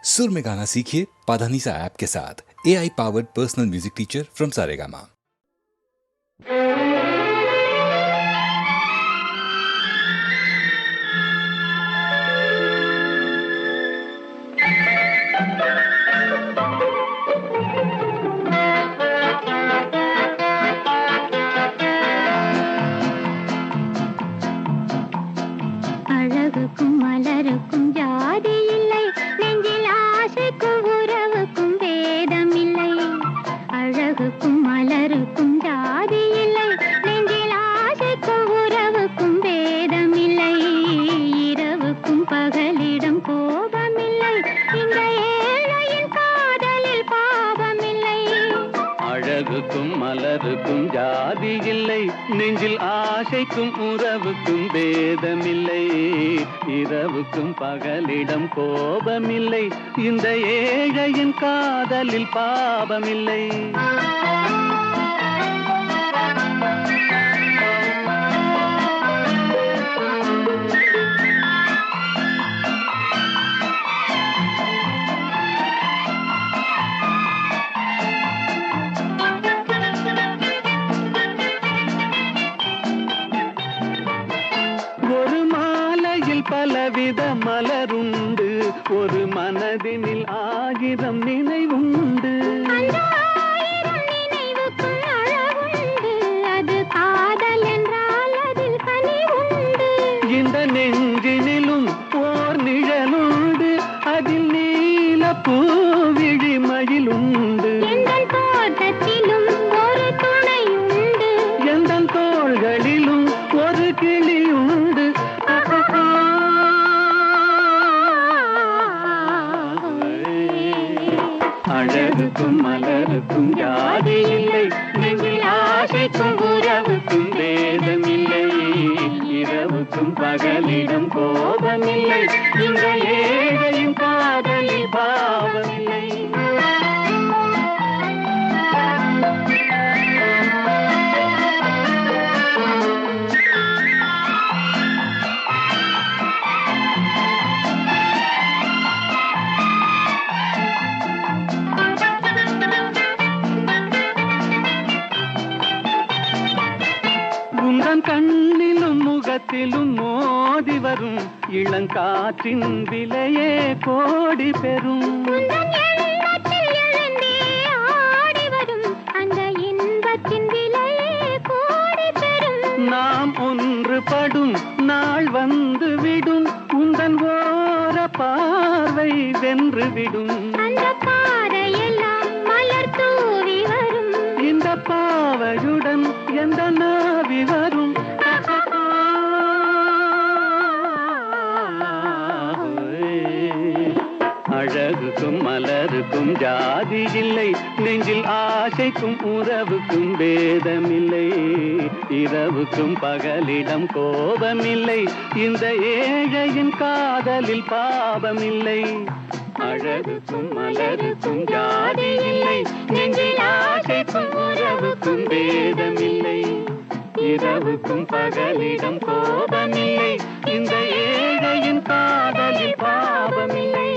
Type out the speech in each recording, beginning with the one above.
सुर में गाना सीखिए पाधानीसा ऐप के साथ। AI powered personal music teacher from Saregama. அழகுக்கும் மலருக்கும் ஜாதி இல்லை, நெஞ்சில் ஆசைக்கும் உறவுக்கும் பேதம் இல்லை. அழகுக்கும் மலருக்கும் ஜாதி இல்லை, நெஞ்சில் ஆசைக்கும் உறவுக்கும் பேதம் இல்லை. இரவுக்கும் பகலிடம் கோபமில்லை, இந்த ஏழையின் காதலில் பாவமில்லை. அழகுக்கும் மலருக்கும் ஜாதி இல்லை, நெஞ்சில் ஆசைக்கும் உறவுக்கும் பேதமில்லை. இரவுக்கும் பகலிடம் கோபமில்லை, இந்த ஏழையின் காதலில் பாவமில்லை. பலவித மலருண்டு, ஒரு மனதினில் ஆயிரம் நினைவுண்டு. நினைவுக்கும் அழகுண்டு, அது காதல் என்றால் அதில் கனிவுண்டு. இந்த நெஞ்சினிலும் ஓர் நிழலுண்டு, அதில் நீல பூவிழிமயிலுண்டு. எங்கள் தோட்டத்திலும் ஒரு துணையுண்டு, எங்கள் தோள்களிலும் ஒரு கிளியுண்டு. அழகுக்கும் மலருக்கும் ஜாதி இல்லை, நெஞ்சில் ஆசைக்கும் உறவுக்கும் பேதமில்லை. இரவுக்கும் பகலிடம் கோபமில்லை, இந்த ஏழையின் காதலில் பாவமில்லை. கண்ணிலும் முகத்திலும் மோதி வரும் இளங்காற்றின் விலையே கோடி பெறும். அந்த இன்பத்தின் விலையே கோடி பெறும். நாம் ஒன்றுபடும் நாள் வந்து விடும், உந்தன் ஓர பார்வை வென்று விடும். அந்த பாறையெல்லாம் மலர் தூவி வரும், இந்த பாவையுடன் எந்த நாவி வரும். அழகுக்கும் மலருக்கும் ஜாதி இல்லை, நெஞ்சில் ஆசைக்கும் உறவுக்கும் பேதமில்லை. இரவுக்கும் பகலிடம் கோபமில்லை, இந்த ஏழையின் காதலில் பாவமில்லை. அழகுக்கும் மலருக்கும் ஜாதி இல்லை, நெஞ்சில் ஆசைக்கும் உறவுக்கும் பேதமில்லை. இரவுக்கும் பகலிடம் கோபமில்லை, இந்த ஏழையின் காதலில் பாவமில்லை.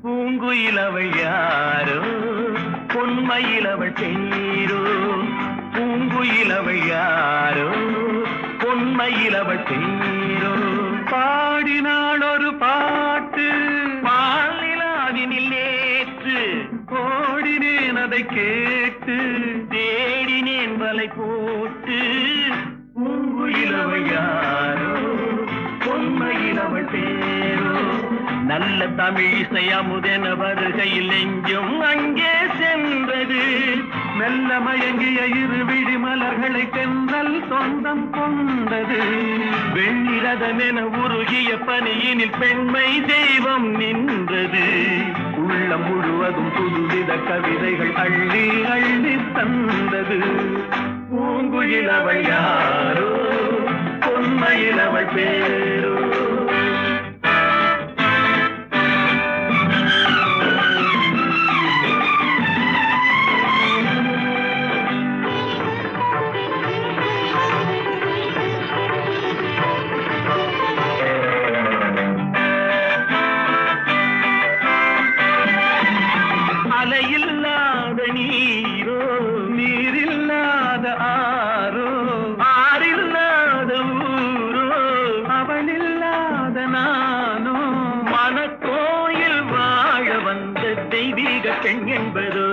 பூங்குயிலவள் யாரோ, பொன்மயிலவள் தேரோ. பூங்குயிலவள் யாரோ, பொன்மயிலவள் தேரோ. பாடினாள் ஒரு பாட்டு பால் நிலாவினில் நேற்று, ஓடினேன் அதை கேட்டு, தேடினேன் வலை போட்டு. பூங்குயிலவள் யாரோ, பொன்மயில் பேரோ நல்ல தமிழிசை அமுதென வருகையில் எங்கும் அங்கே சென்றது மெல்ல மயங்கிய இருவிழி மலர்களை தென்றல் சொந்தம் கொண்டது வெண்ணிரதமென உருகிய பனியினில் பெண்மை தெய்வம் நின்றது உள்ளம் முழுவதும் புதுவித கவிதைகள் அள்ளி அள்ளி தந்தது பூங்குயில் அவள் யாரோ பொன்மையில் அவள் பேரோ அலையில்லாத நீரோ நீரில்லாத ஆரோ ஆறில்லாத ஊரோ அவளில்லாத நானோ மனக்கோயில் வாழ வந்த தெய்வீக பெண் என்பதோ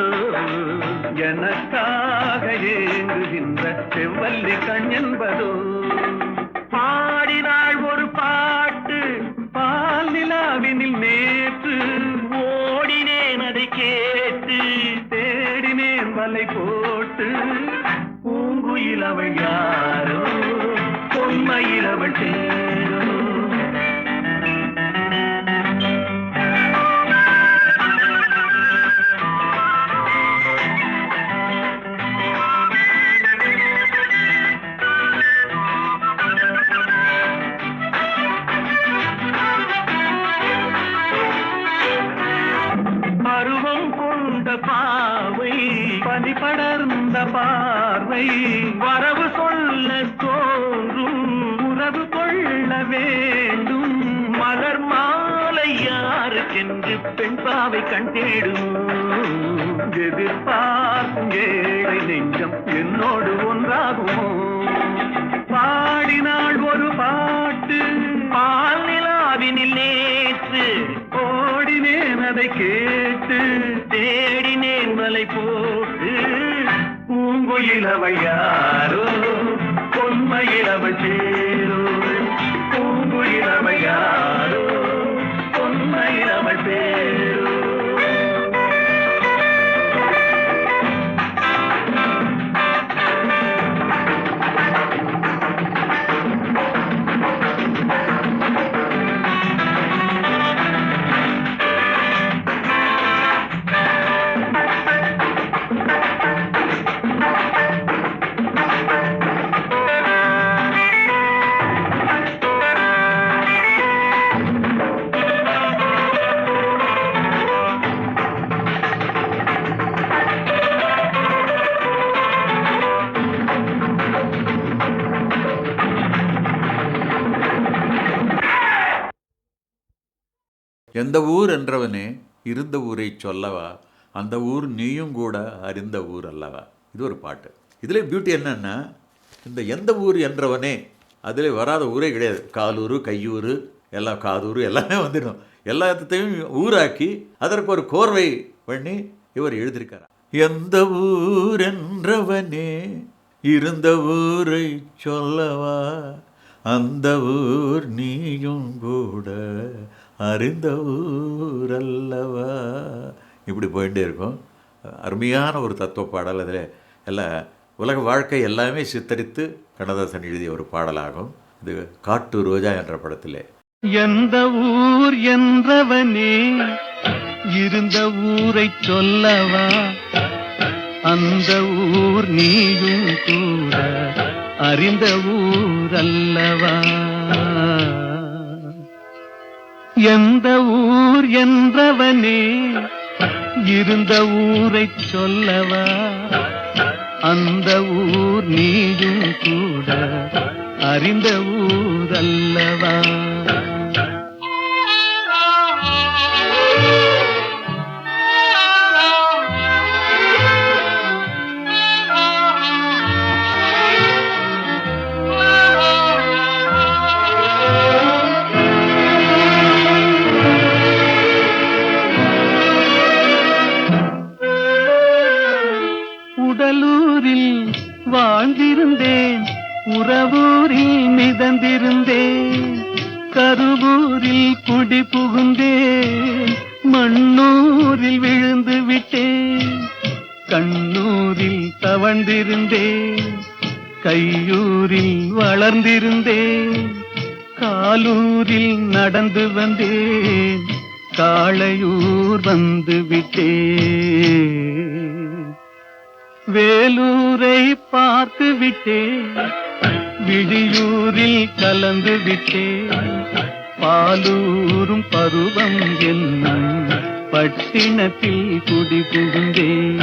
எனக்காக ஏங்குகின்ற செவ்வல்லி கண் என்பதோ பாடினாள் ஒரு பாட்டு பால் நிலாவினில் நேற்று ஓடினேன் அதை கேட்டு தேடினேன் வலை போட்டு பூங்குயில் அவள் யாரோ பொன்மையில் அவள் தேரோ பருவம் கொண்ட பாவை பனி படர்ந்த பார்வை வரவு சொல்ல தோன்றும் உறவு கொள்ள வேண்டும் மலர் மாலை யாருக்கென்று பெண் பாவை கண் தேடும் எதிர்பார்க்கும் ஏழை நெஞ்சம் என்னோடு ஒன்றாகுமோ பாடினாள் ஒரு பாட்டு பால் நிலாவினில் நேற்று ஓடினேன் அதை கேட்டு தேடினேன் மலை போட்டு பூங்குயில் அவள் யாரோ பொன்மையில் அவள் பேரோ பூங்குயில் அவள் யாரோ பொன்மையில் அவள் பேரோ எந்த ஊர் என்றவனே இருந்த ஊரை சொல்லவா அந்த ஊர் நீயும் கூட அறிந்த ஊர் அல்லவா. இது ஒரு பாட்டு. இதில் பியூட்டி என்னன்னா இந்த எந்த ஊர் என்றவனே அதில் வராத ஊரே கிடையாது. காலூர் கையூர் எல்லாம் காதூர் எல்லாமே வந்துடும். எல்லாத்தையும் ஊராக்கி அதற்கு ஒரு கோர்வை பண்ணி இவர் எழுதியிருக்கார். எந்த ஊர் என்றவனே இருந்த ஊரை சொல்லவா அந்த ஊர் நீயும் கூட அறிந்த ஊர் அல்லவா. இப்படி போயிட்டே இருக்கும். அருமையான ஒரு தத்துவ பாடல். அதில் எல்லாம் உலக வாழ்க்கை எல்லாமே சித்தரித்து கண்ணதாசன் எழுதிய ஒரு பாடலாகும். இது காட்டு ரோஜா என்ற படத்திலே. எந்த ஊர் என்றவனே இருந்த ஊரை சொல்லவா அந்த ஊர் நீயும் கூட அறிந்த ஊர் அல்லவா. எந்த ஊர் என்றவனே இருந்த ஊரை சொல்லவா அந்த ஊர் நீயும் கூட அறிந்த ஊர் அல்லவா. உடலூரில் வாழ்ந்திருந்தேன் உறவூரில் மிதந்திருந்தேன் ஊரில் குடி புகுந்தேன், மண்ணூரில் விழுந்து விட்டேன். கண்ணூரில் தவழ்ந்திருந்தேன், கையூரில் வளர்ந்திருந்தேன். காலூரில் நடந்து வந்தேன், காளையூர் வந்து விட்டேன். வேலூரை பார்த்து விட்டேன், விழியூரில் கலந்து விட்டேன். பாலூரும் பருவம் என்னும் பட்டினத்தில் குடி புகுந்தேன்.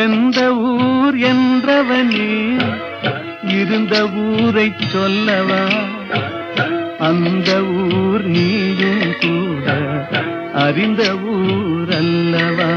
எந்த ஊர் என்றவனே, இருந்த ஊரை சொல்லவா? அந்த ஊர் நீயும் கூட அறிந்த ஊர் அல்லவா?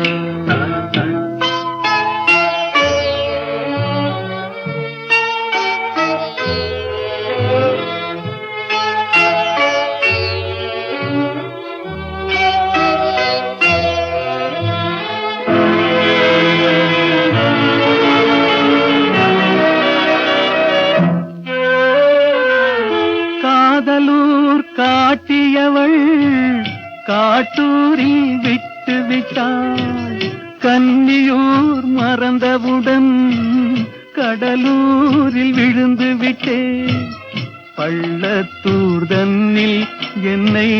காதலூர் காட்டியவள் காட்டூரில் விட்டு விட்டாள். கன்னியூர் மறந்தவுடன் கடலூரில் விழுந்து விட்டேன். பள்ளத்தூர் தன்னில் என்னை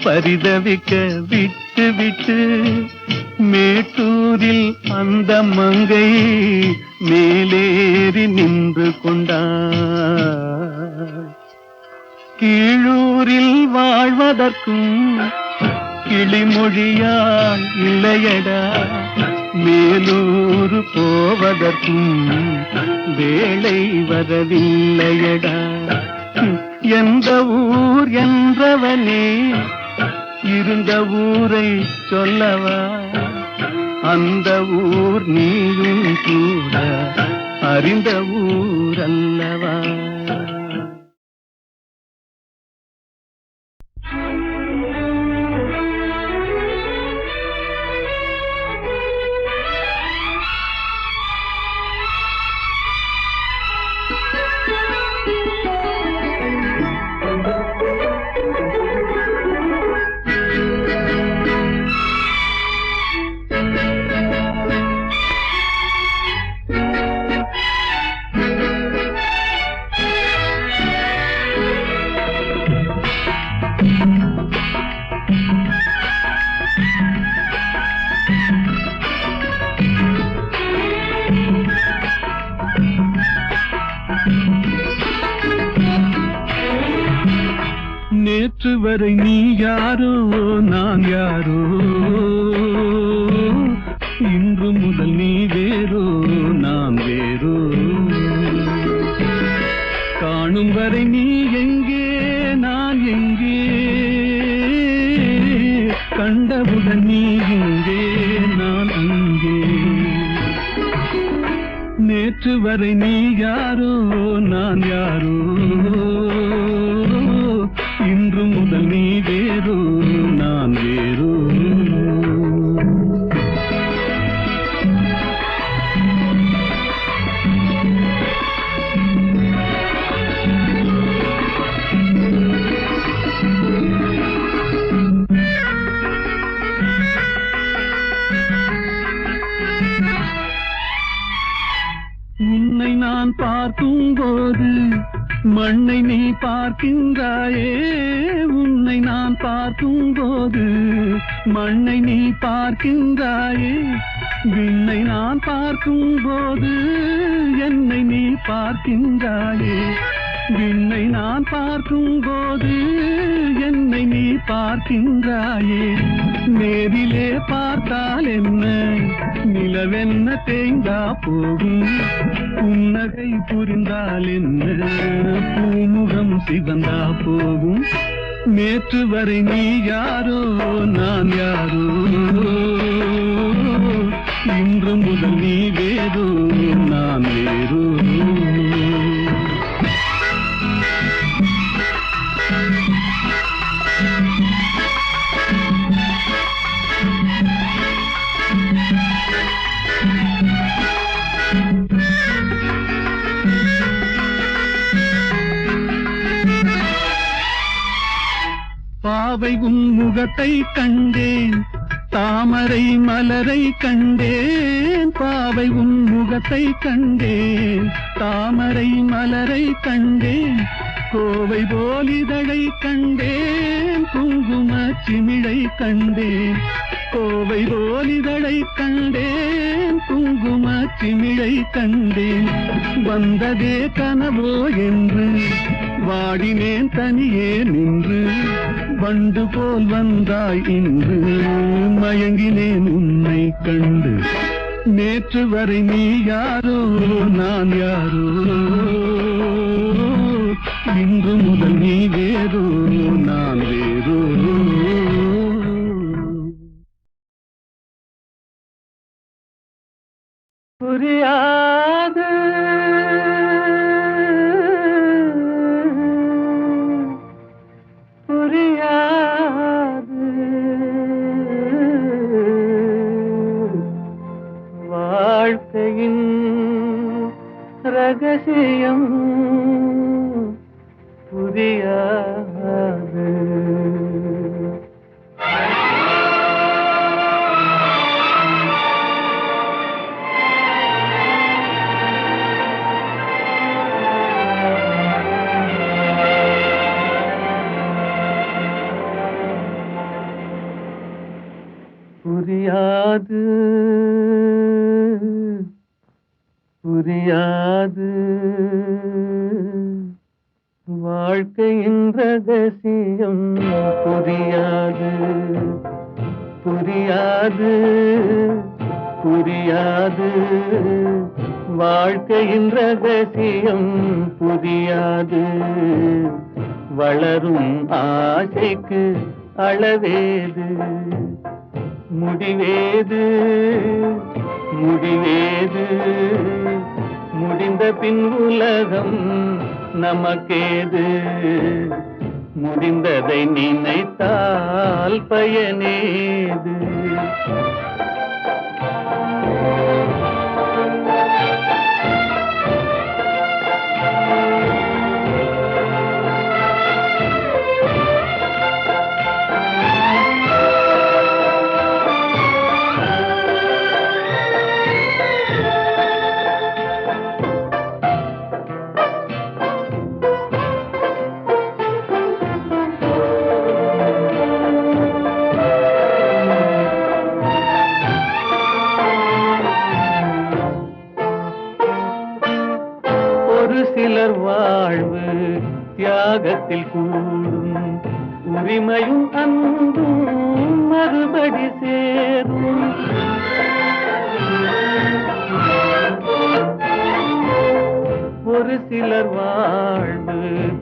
பரிதவிக்க விட்டு விட்டு மேட்டூரில் அந்த மங்கை மேலேறி நின்று கொண்டாள். கீழூரில் வாழ்வதற்கும் கிளிமொழியால் இல்லையடா, மேலூர் போவதற்கும் வேளை வரவில்லையடா. எந்த ஊர் என்றவனே, இருந்த ஊரை சொல்லவா? அந்த ஊர் நீயும் கூட அறிந்த ஊர் அல்லவா? நேற்று வரை நீ யாரோ நான் யாரோ, இன்று முதல் நீ வேறோ நான் வேறோ. காணும் வரை நீ எங்கே நான் எங்கே, கண்டவுடன் நீ இங்கே நான் அங்கே. நேற்று வரை நீ யாரோ நான் யாரோ, இன்று முதல் நீ வேறோ நான் வேறோ. உன்னை நான் பார்க்கும்போது மண்ணை நீ பார்க்கின்றாயே. உன்னை நான் பார்க்கும்போது மண்ணை நீ பார்க்கின்றாயே. விண்ணை நான் பார்க்கும்போது என்னை நீ பார்க்கின்றாயே. விண்ணை நான் பார்க்கும்போது என்னை நீ பார்க்கின்றாயே. நேரிலே பார்த்தால் என்ன, நிலவென்ன தேய்ந்தா போகும். புன்னகை புரிந்தால் என்ன, பூமுகம் சிவந்தா போகும். நேற்று வரை நீ யாரோ நான் யாரோ, இன்று முதல் நீ வேறோ நான் வேறோ. பாவை உன் முகத்தை கண்டேன், தாமரை மலரை கண்டேன். பாவை உன் முகத்தை கண்டேன், தாமரை மலரை கண்டேன். கோவை போல் இதழை கண்டேன், குங்கும சிமிழை கண்டேன். கோவை போல் இதழை கண்டேன், குங்கும சிமிழை கண்டேன். வந்ததே கனவோ என்று வாடினேன் தனியே நின்று. வண்டு போல் வந்தாய் இன்று, மயங்கினேன் உன்னை கண்டு. நேற்று வரை நீ யாரோ நான் யாரோ, இன்று முதல் நீ வேறோ நான் வேறோ. புரியாது புரியாது வாழ்க்கையின் ரகசியம் புரியாது. புரியாது புரியாது வாழ்க்கையின் ரகசியம் புரியாது. புரியாது புரியாது வாழ்க்கையின் ரகசியம் புரியாது. வளரும் ஆசைக்கு அளவேது, முடிவேது முடிவேது. முடிந்த பின் உலகம் நமக்கேது, முடிந்ததை நினைத்தால் பயனேது. சிலர் வாழ்வு தியாகத்தில் கூடும், உரிமையும் அன்பும் மறுபடி சேரும். ஒரு சிலர் வாழ்வு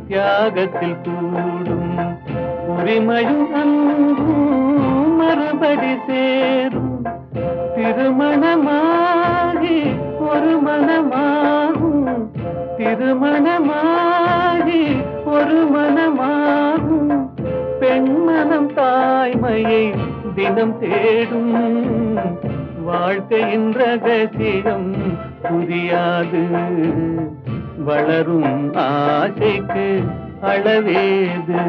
தியாகத்தில் கூடும், உரிமையும் அன்பும் மறுபடி சேரும். திருமணமாகி ஒரு மனமாகும், திருமணமாகி ஒரு மனமாகும். பெண்மனம் தாய்மையை தினம் தேடும். வாழ்க்கையின் ரகசியம் புரியாது. வளரும் ஆசைக்கு அளவேது.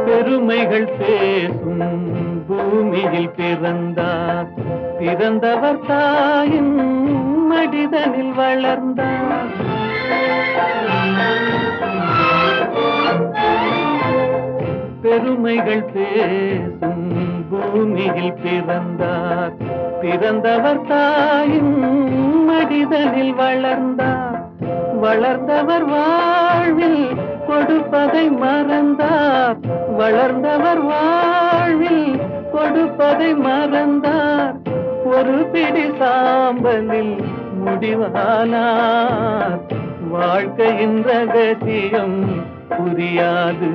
பெருமைகள் பேசும் பூமியில் பிறந்தார், பிறந்தவர் தாயின் மடிதனில் வளர்ந்தார். பெருமைகள் பேசும் பூமியில் பிறந்தார், பிறந்தவர் தாயின் மடிதனில் வளர்ந்தார். வளர்ந்தவர் வாழ்வில் கொடுப்பதை மறந்தார், வளர்ந்தவர் வாழ்வில் கொடுப்பதை மறந்தார். ஒரு பிடி சாம்பலில் முடிவானார். வாழ்க்கையின் ரகசியம் புரியாது.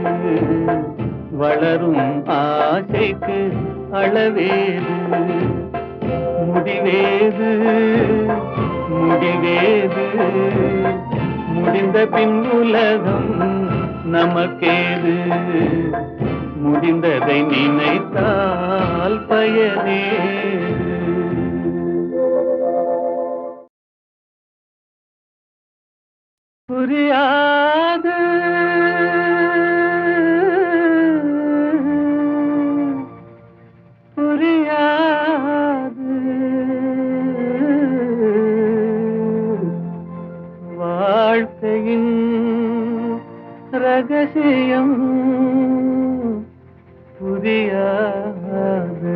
வளரும் ஆசைக்கு அளவேது, முடிவேது, முடிவேது. முடிந்த பின் உலகம் நமக்கேது. முடிந்ததை நினைத்தால் பயனேது. புரியாது, புரியாது. வாழ்க்கையின் ரகசியம் புரியாது.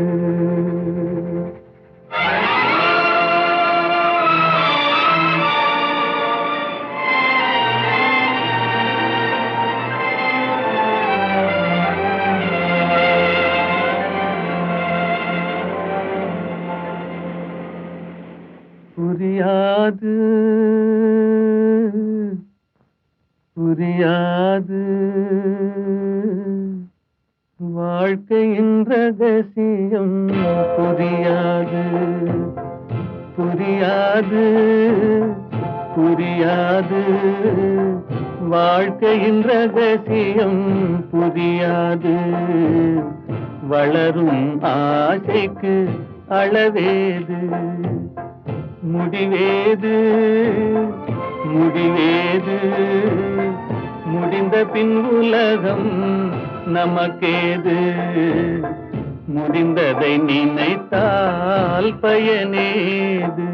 புரியாது, புரியாது. வாழ்க்கையின் ரகசியம் புரியாது, புரியாது, புரியாது. வாழ்க்கையின் ரகசியம் புரியாது. வளரும் ஆசைக்கு அளவேது, முடிவேது, முடிவேது. முடிந்த பின் உலகம் நமக்கேது. முடிந்ததை நினைத்தால் பயனேது.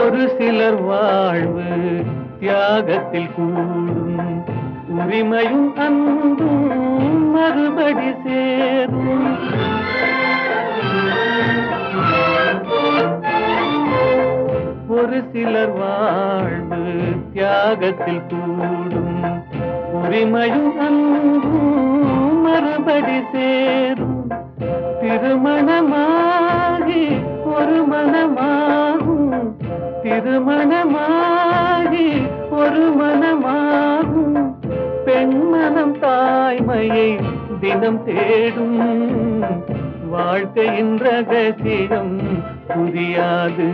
ஒரு சிலர் வாழ்வு தியாகத்தில் கூடும். உரிமையும் அன்பும் மறுபடி சேரும். ஒரு சிலர் வாழ்வு தியாகத்தில் கூடும். உரிமையும் அன்பும் மறுபடி சேரும். திருமணமாகி ஒரு மனமாகும். திருமணமாகி ஒரு மனமாகும். பெண்மனம் தாய்மையை தினம் தேடும். வாழ்க்கையின் ரகசியம் புரியாது.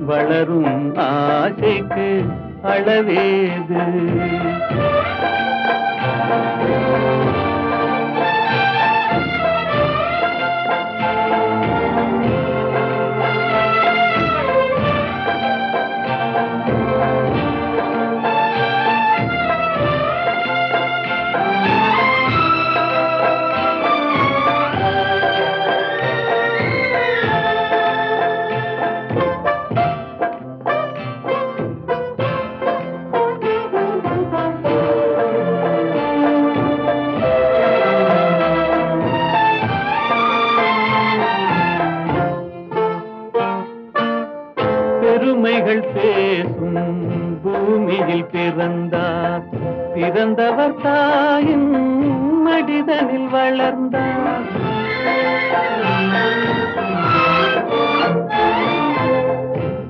வளரும் ஆசைக்கு அளவேது. பெருமைகள் பேசும் பூமியில் பிறந்தார். பிறந்தவர் தாயின் மடிதனில் வளர்ந்தார்.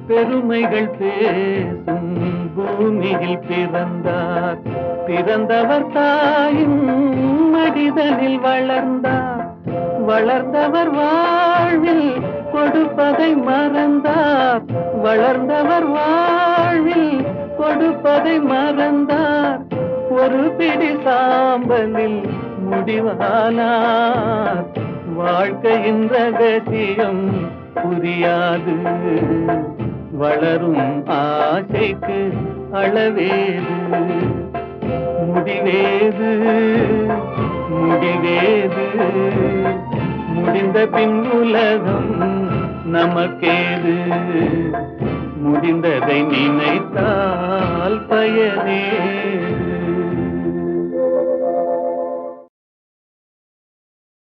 பெருமைகள் பேசும் பூமியில் பிறந்தார். பிறந்தவர் தாயின் மடிதனில் வளர்ந்தார். வளர்ந்தவர் வாழ்வில் கொடுப்பதை மறந்தார். வளர்ந்தவர் வாழ்வில் கொடுப்பதை மறந்தார். ஒரு பிடி சாம்பலில் முடிவானார். வாழ்க்கையின் ரகசியம் புரியாது. வளரும் ஆசைக்கு அளவேது. முடிவேது முடிவேது முடிந்த பின் உலகம் நமக்கேது முடிந்ததை நினைத்தால்